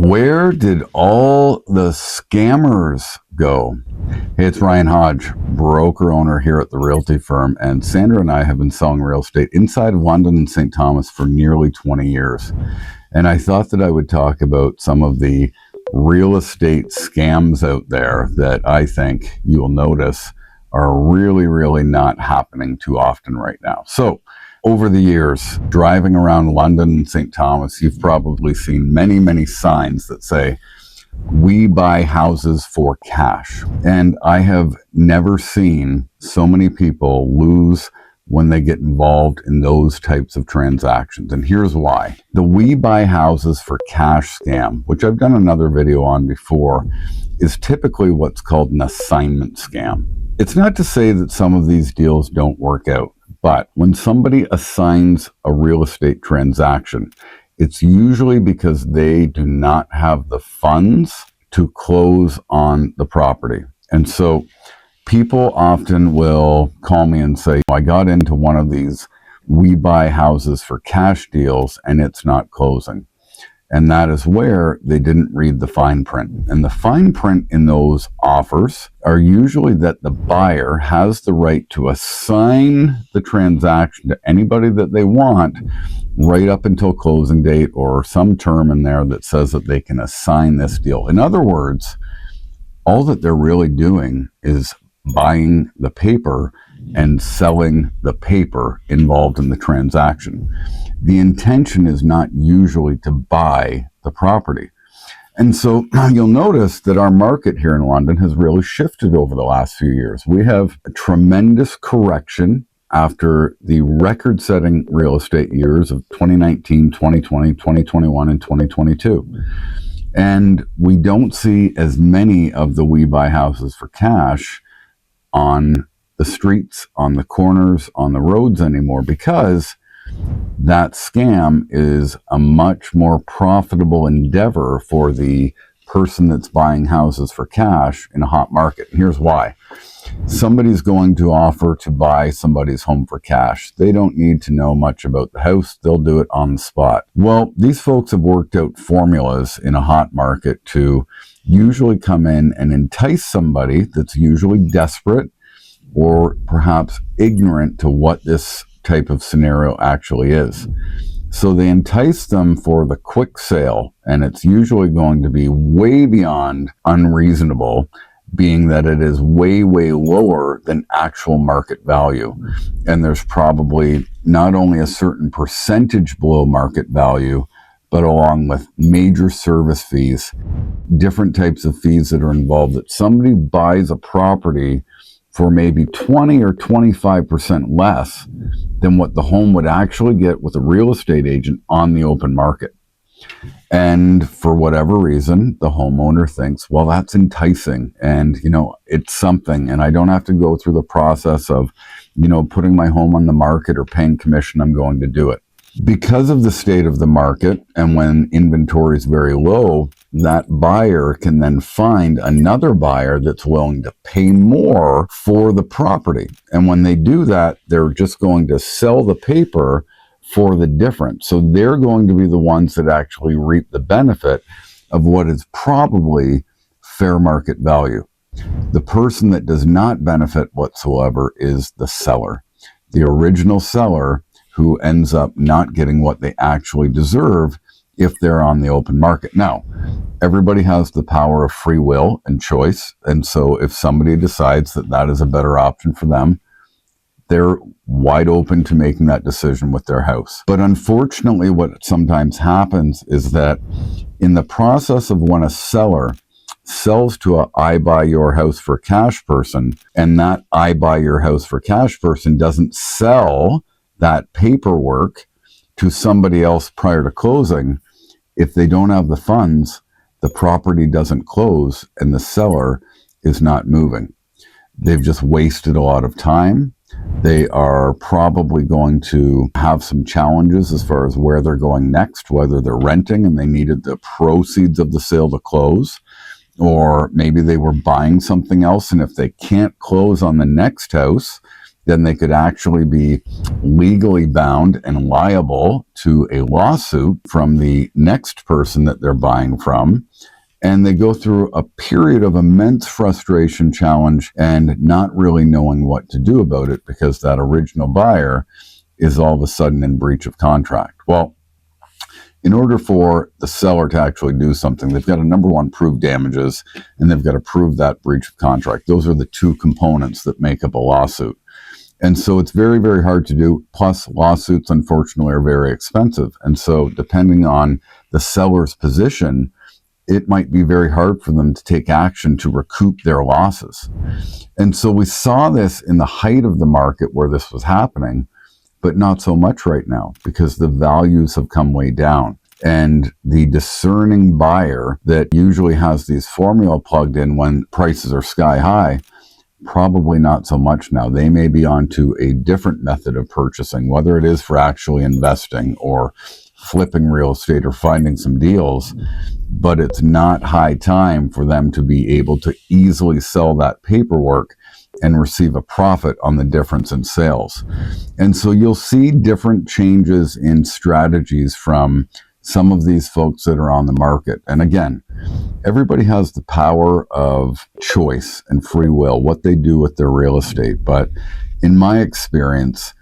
Where did all the scammers go? Hey, it's Ryan Hodge, broker owner here at the realty firm, and Sandra and I have been selling real estate inside of London and St. Thomas for nearly 20 years. And I thought that I would talk about some of the real estate scams out there that I think you will notice are really not happening too often right now. So, over the years, driving around London and St. Thomas, you've probably seen many signs that say, "We buy houses for cash." And I have never seen so many people lose when they get involved in those types of transactions. And here's why. The "we buy houses for cash" scam, which I've done another video on before, is typically what's called an assignment scam. It's not to say that some of these deals don't work out. But when somebody assigns a real estate transaction, it's usually because they do not have the funds to close on the property. And so people often will call me and say, "I got into one of these we buy houses for cash deals and it's not closing." And that is where they didn't read the fine print. And the fine print in those offers are usually that the buyer has the right to assign the transaction to anybody that they want right up until closing date, or some term in there that says that they can assign this deal. In other words, all that they're really doing is buying the paper and selling the paper involved in the transaction. The intention is not usually to buy the property. And so you'll notice that our market here in London has really shifted over the last few years. We have a tremendous correction after the record-setting real estate years of 2019, 2020, 2021, and 2022. And we don't see as many of the we buy houses for cash on the streets, on the corners, on the roads anymore, because that scam is a much more profitable endeavor for the person that's buying houses for cash in a hot market. And here's why. Somebody's going to offer to buy somebody's home for cash. They don't need to know much about the house. They'll do it on the spot. Well, these folks have worked out formulas in a hot market to usually come in and entice somebody that's usually desperate or perhaps ignorant to what this type of scenario actually is. So they entice them for the quick sale, and it's usually going to be way beyond unreasonable, being that it is way lower than actual market value. And there's probably not only a certain percentage below market value, but along with major service fees, different types of fees that are involved, that somebody buys a property for maybe 20 or 25% less than what the home would actually get with a real estate agent on the open market. And for whatever reason, the homeowner thinks, well, that's enticing, and, it's something, and I don't have to go through the process of, putting my home on the market or paying commission. I'm going to do it. Because of the state of the market, and when inventory is very low, that buyer can then find another buyer that's willing to pay more for the property. And when they do that, they're just going to sell the paper for the difference. So they're going to be the ones that actually reap the benefit of what is probably fair market value. The person that does not benefit whatsoever is the seller, the original seller, who ends up not getting what they actually deserve if they're on the open market. Now, everybody has the power of free will and choice, and so if somebody decides that that is a better option for them, they're wide open to making that decision with their house. But unfortunately, what sometimes happens is that in the process of when a seller sells to a "I buy your house for cash" person, and that "I buy your house for cash" person doesn't sell that paperwork to somebody else prior to closing, if they don't have the funds, the property doesn't close and the seller is not moving. They've just wasted a lot of time. They are probably going to have some challenges as far as where they're going next, whether they're renting and they needed the proceeds of the sale to close, or maybe they were buying something else, and if they can't close on the next house, then they could actually be legally bound and liable to a lawsuit from the next person that they're buying from. And they go through a period of immense frustration, challenge, and not really knowing what to do about it because that original buyer is all of a sudden in breach of contract. Well, in order for the seller to actually do something, they've got to, number one, prove damages, and they've got to prove that breach of contract. Those are the two components that make up a lawsuit. And so it's very, very hard to do. Plus, lawsuits, unfortunately, are very expensive. And so depending on the seller's position, it might be very hard for them to take action to recoup their losses. And so we saw this in the height of the market where this was happening, but not so much right now because the values have come way down. And the discerning buyer that usually has these formula plugged in when prices are sky high, probably not so much now. They may be onto a different method of purchasing, whether it is for actually investing or flipping real estate or finding some deals, but it's not high time for them to be able to easily sell that paperwork and receive a profit on the difference in sales. And so you'll see different changes in strategies from some of these folks that are on the market. And again, everybody has the power of choice and free will, what they do with their real estate. But in my experience,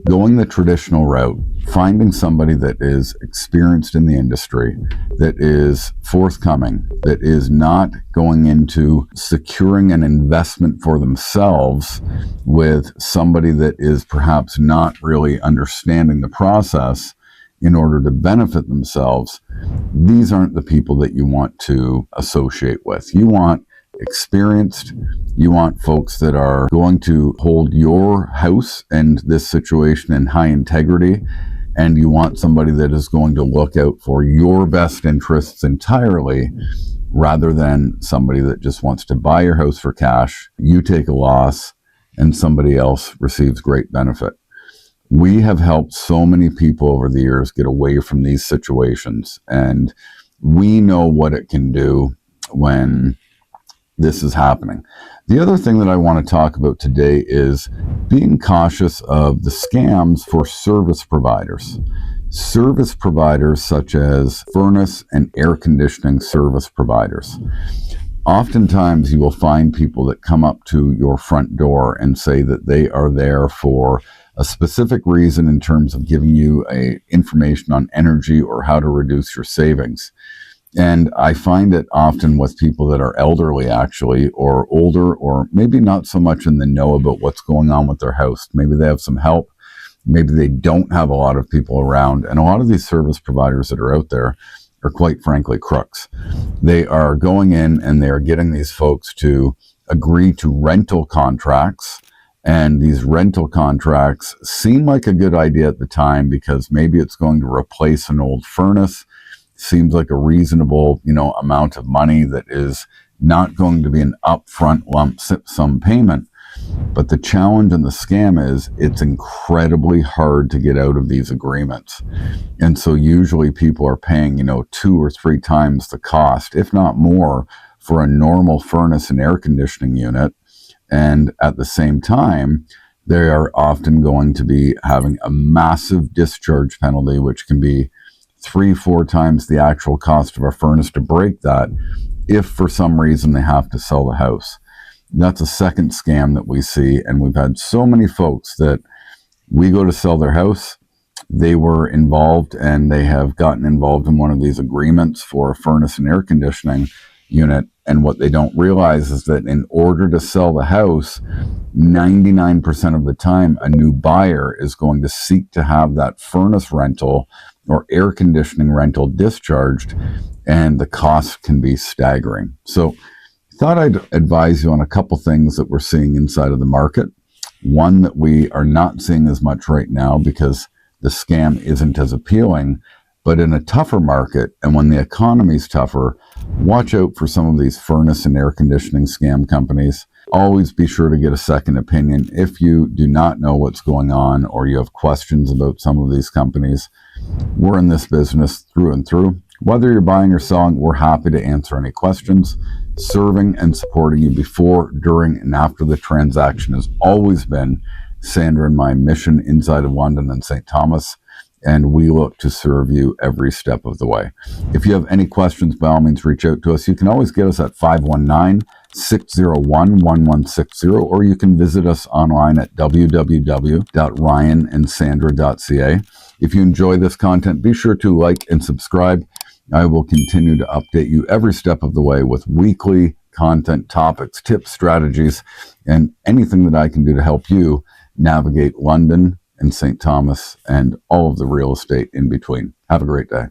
going the traditional route, finding somebody that is experienced in the industry, that is forthcoming, that is not going into securing an investment for themselves with somebody that is perhaps not really understanding the process in order to benefit themselves, these aren't the people that you want to associate with. You want experienced, you want folks that are going to hold your house and this situation in high integrity, and you want somebody that is going to look out for your best interests entirely rather than somebody that just wants to buy your house for cash, you take a loss, and somebody else receives great benefit. We have helped so many people over the years get away from these situations, and we know what it can do when this is happening. The other thing that I want to talk about today is being cautious of the scams for service providers. Service providers such as furnace and air conditioning service providers. Oftentimes you will find people that come up to your front door and say that they are there for a specific reason in terms of giving you information on energy or how to reduce your savings. And I find it often with people that are elderly, actually, or older, or maybe not so much in the know about what's going on with their house. Maybe they have some help. Maybe they don't have a lot of people around. And a lot of these service providers that are out there are quite frankly crooks. They are going in and they are getting these folks to agree to rental contracts. And these rental contracts seem like a good idea at the time because maybe it's going to replace an old furnace. Seems like a reasonable, amount of money that is not going to be an upfront lump sum payment. But the challenge and the scam is it's incredibly hard to get out of these agreements. And so usually people are paying, 2 or 3 times the cost, if not more, for a normal furnace and air conditioning unit. And at the same time, they are often going to be having a massive discharge penalty, which can be 3-4 times the actual cost of a furnace to break that if for some reason they have to sell the house. That's a second scam that we see, and we've had so many folks that we go to sell their house, they were involved and they have gotten involved in one of these agreements for a furnace and air conditioning unit, and what they don't realize is that in order to sell the house, 99% of the time a new buyer is going to seek to have that furnace rental or air conditioning rental discharged, and the cost can be staggering. So I thought I'd advise you on a couple things that we're seeing inside of the market. One that we are not seeing as much right now because the scam isn't as appealing, but in a tougher market and when the economy's tougher, watch out for some of these furnace and air conditioning scam companies. Always be sure to get a second opinion if you do not know what's going on or you have questions about some of these companies. We're in this business through and through. Whether you're buying or selling, we're happy to answer any questions. Serving and supporting you before, during, and after the transaction has always been Sandra and my mission inside of London and St. Thomas, and we look to serve you every step of the way. If you have any questions, by all means, reach out to us. You can always get us at 519-601-1160, or you can visit us online at www.ryanandsandra.ca. If you enjoy this content, be sure to like and subscribe. I will continue to update you every step of the way with weekly content, topics, tips, strategies, and anything that I can do to help you navigate London and St. Thomas and all of the real estate in between. Have a great day.